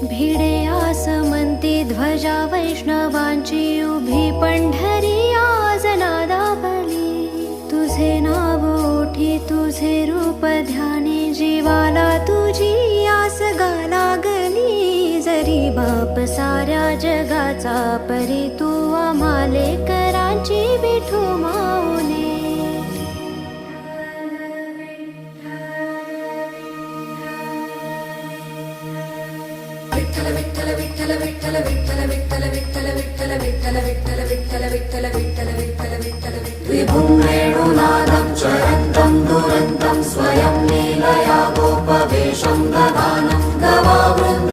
भिडे आसमंती ध्वजा वैष्णवांची उभी पंढरी आज नादावली तुझे नाव ओठी तुझे रूप ध्यानी जीवाला तुझी आस गा लागली जरी बाप साऱ्या जगाचा परी तू आम्हाले करांची विठू माऊली विठ्ठल विठ्ठल विठ्ठल विठ्ठल विठ्ठल विठ्ठल विठ्ठल विठ्ठल विठ्ठल विठ्ठल विठ्ठल विठ्ठल विठ्ठल विठ्ठल विठ्ठल विभुं वेणुनादं चरन्तं दुरन्तं स्वयं लीलया गोपवेशं ददानं गवावृन्दम्